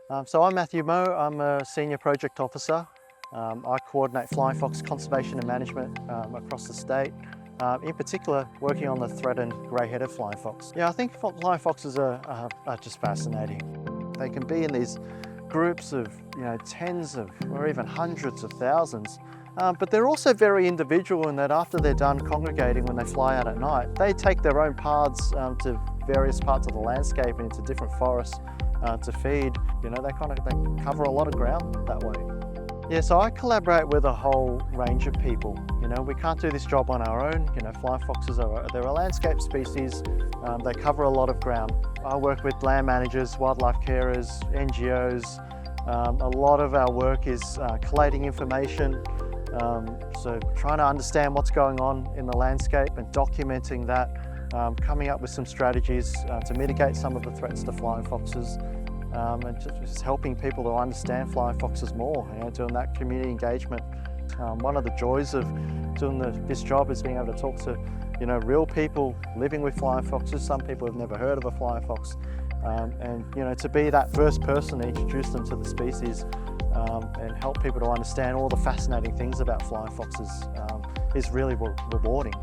So I'm Matthew Moe, I'm a Senior Project Officer. I coordinate flying fox conservation and management across the state, in particular working on the threatened grey-headed flying fox. Yeah, I think flying foxes are just fascinating. They can be in these groups of tens of or even hundreds of thousands, but they're also very individual in that after they're done congregating when they fly out at night, they take their own paths to various parts of the landscape and into different forests to feed. They cover a lot of ground that way. Yeah, so I collaborate with a whole range of people. We can't do this job on our own. Flying foxes they're a landscape species. They cover a lot of ground. I work with land managers, wildlife carers, NGOs. A lot of our work is collating information, so trying to understand what's going on in the landscape and documenting that, coming up with some strategies to mitigate some of the threats to flying foxes, and just helping people to understand flying foxes more, doing that community engagement. One of the joys of doing this job is being able to talk to real people living with flying foxes. Some people have never heard of a flying fox, and to be that first person to introduce them to the species and help people to understand all the fascinating things about flying foxes is really rewarding.